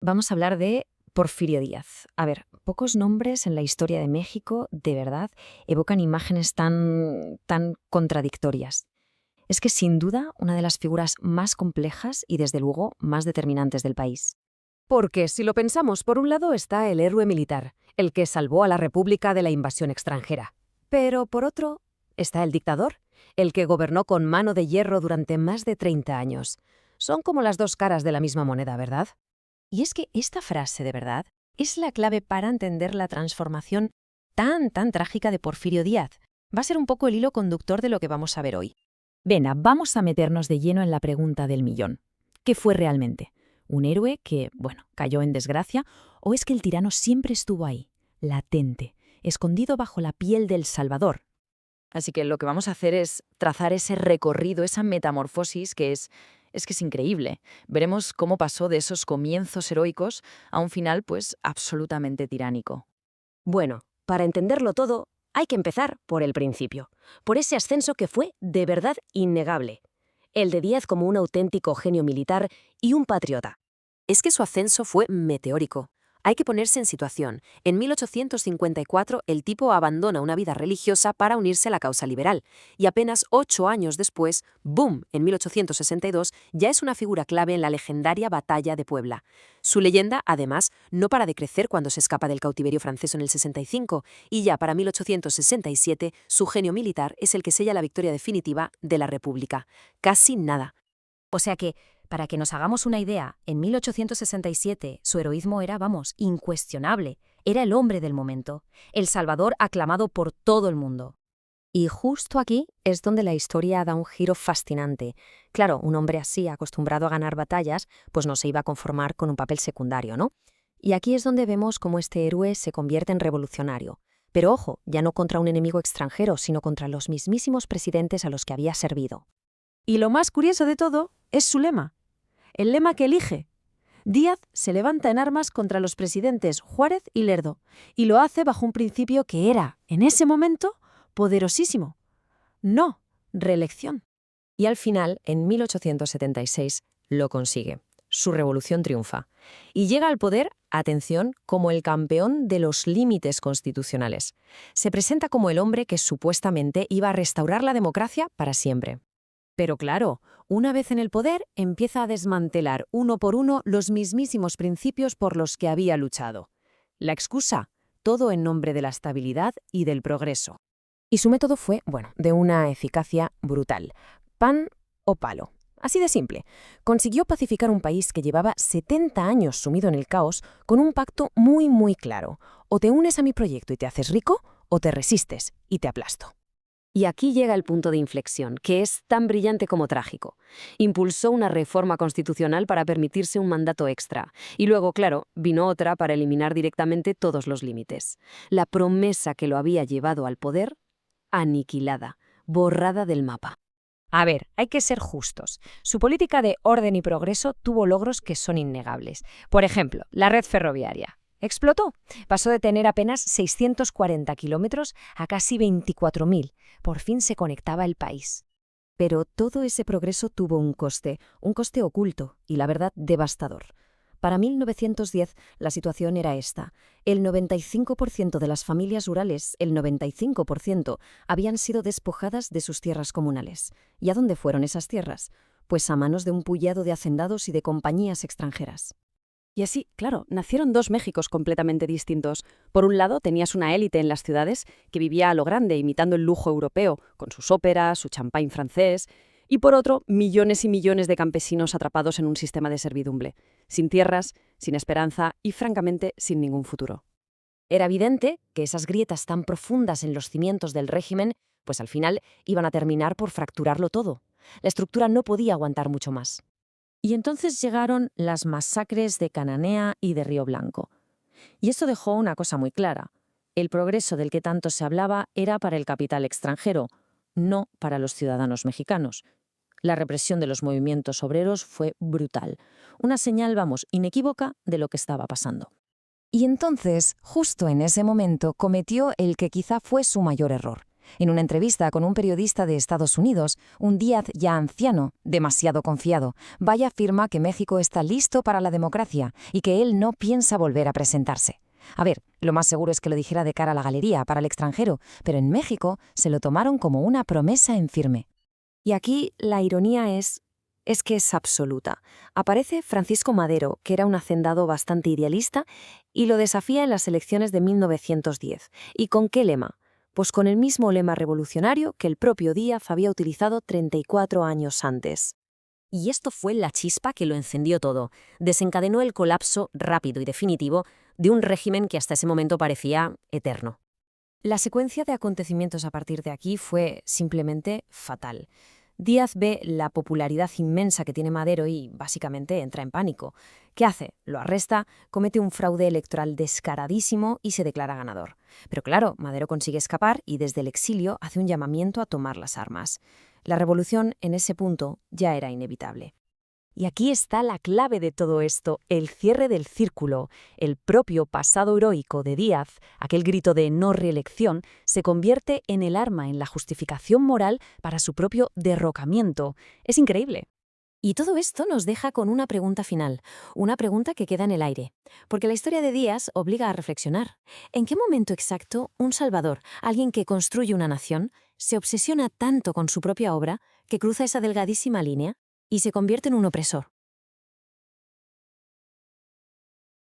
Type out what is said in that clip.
Vamos a hablar de Porfirio Díaz. A ver, pocos nombres en la historia de México, de verdad, evocan imágenes tan contradictorias. Es que sin duda una de las figuras más complejas y desde luego más determinantes del país. Porque si lo pensamos, por un lado está el héroe militar, el que salvó a la República de la invasión extranjera. Pero por otro está el dictador, el que gobernó con mano de hierro durante más de 30 años. Son como las dos caras de la misma moneda, ¿verdad? Y es que esta frase, de verdad, es la clave para entender la transformación tan trágica de Porfirio Díaz. Va a ser un poco el hilo conductor de lo que vamos a ver hoy. Venga, vamos a meternos de lleno en la pregunta del millón. ¿Qué fue realmente? ¿Un héroe que, cayó en desgracia? ¿O es que el tirano siempre estuvo ahí, latente, escondido bajo la piel del Salvador? Así que lo que vamos a hacer es trazar ese recorrido, esa metamorfosis que es increíble. Veremos cómo pasó de esos comienzos heroicos a un final, pues, absolutamente tiránico. Bueno, para entenderlo todo, hay que empezar por el principio, por ese ascenso que fue de verdad innegable. El de Díaz como un auténtico genio militar y un patriota. Es que su ascenso fue meteórico. Hay que ponerse en situación. En 1854 el tipo abandona una vida religiosa para unirse a la causa liberal, y apenas 8 años después, ¡boom!, en 1862 ya es una figura clave en la legendaria Batalla de Puebla. Su leyenda, además, no para de crecer cuando se escapa del cautiverio francés en el 65, y ya para 1867 su genio militar es el que sella la victoria definitiva de la República. Casi nada. O sea que, para que nos hagamos una idea, en 1867 su heroísmo era, incuestionable. Era el hombre del momento, el Salvador aclamado por todo el mundo. Y justo aquí es donde la historia da un giro fascinante. Claro, un hombre así, acostumbrado a ganar batallas, pues no se iba a conformar con un papel secundario, ¿no? Y aquí es donde vemos cómo este héroe se convierte en revolucionario. Pero ojo, ya no contra un enemigo extranjero, sino contra los mismísimos presidentes a los que había servido. Y lo más curioso de todo es su lema. El lema que elige. Díaz se levanta en armas contra los presidentes Juárez y Lerdo, y lo hace bajo un principio que era, en ese momento, poderosísimo. No, reelección. Y al final, en 1876, lo consigue. Su revolución triunfa. Y llega al poder, atención, como el campeón de los límites constitucionales. Se presenta como el hombre que supuestamente iba a restaurar la democracia para siempre. Pero claro, una vez en el poder, empieza a desmantelar uno por uno los mismísimos principios por los que había luchado. La excusa, todo en nombre de la estabilidad y del progreso. Y su método fue, de una eficacia brutal. Pan o palo. Así de simple. Consiguió pacificar un país que llevaba 70 años sumido en el caos con un pacto muy claro. O te unes a mi proyecto y te haces rico, o te resistes y te aplasto. Y aquí llega el punto de inflexión, que es tan brillante como trágico. Impulsó una reforma constitucional para permitirse un mandato extra. Y luego, claro, vino otra para eliminar directamente todos los límites. La promesa que lo había llevado al poder, aniquilada, borrada del mapa. A ver, hay que ser justos. Su política de orden y progreso tuvo logros que son innegables. Por ejemplo, la red ferroviaria. Explotó. Pasó de tener apenas 640 kilómetros a casi 24.000. Por fin se conectaba el país. Pero todo ese progreso tuvo un coste oculto y, la verdad, devastador. Para 1910 la situación era esta. El 95% de las familias rurales, el 95%, habían sido despojadas de sus tierras comunales. ¿Y a dónde fueron esas tierras? Pues a manos de un puñado de hacendados y de compañías extranjeras. Y así, claro, nacieron dos Méxicos completamente distintos. Por un lado, tenías una élite en las ciudades que vivía a lo grande, imitando el lujo europeo, con sus óperas, su champán francés. Y por otro, millones y millones de campesinos atrapados en un sistema de servidumbre, sin tierras, sin esperanza y, francamente, sin ningún futuro. Era evidente que esas grietas tan profundas en los cimientos del régimen, pues al final iban a terminar por fracturarlo todo. La estructura no podía aguantar mucho más. Y entonces llegaron las masacres de Cananea y de Río Blanco. Y esto dejó una cosa muy clara. El progreso del que tanto se hablaba era para el capital extranjero, no para los ciudadanos mexicanos. La represión de los movimientos obreros fue brutal. Una señal, inequívoca de lo que estaba pasando. Y entonces, justo en ese momento, cometió el que quizá fue su mayor error. En una entrevista con un periodista de Estados Unidos, un Díaz ya anciano, demasiado confiado, Valle afirma que México está listo para la democracia y que él no piensa volver a presentarse. A ver, lo más seguro es que lo dijera de cara a la galería, para el extranjero, pero en México se lo tomaron como una promesa en firme. Y aquí la ironía es que es absoluta. Aparece Francisco Madero, que era un hacendado bastante idealista, y lo desafía en las elecciones de 1910. ¿Y con qué lema? Pues con el mismo lema revolucionario que el propio Díaz había utilizado 34 años antes. Y esto fue la chispa que lo encendió todo. Desencadenó el colapso rápido y definitivo de un régimen que hasta ese momento parecía eterno. La secuencia de acontecimientos a partir de aquí fue simplemente fatal. Díaz ve la popularidad inmensa que tiene Madero y, básicamente, entra en pánico. ¿Qué hace? Lo arresta, comete un fraude electoral descaradísimo y se declara ganador. Pero claro, Madero consigue escapar y desde el exilio hace un llamamiento a tomar las armas. La revolución, en ese punto, ya era inevitable. Y aquí está la clave de todo esto, el cierre del círculo. El propio pasado heroico de Díaz, aquel grito de no reelección, se convierte en el arma, en la justificación moral para su propio derrocamiento. Es increíble. Y todo esto nos deja con una pregunta final, una pregunta que queda en el aire. Porque la historia de Díaz obliga a reflexionar. ¿En qué momento exacto un salvador, alguien que construye una nación, se obsesiona tanto con su propia obra que cruza esa delgadísima línea y se convierte en un opresor?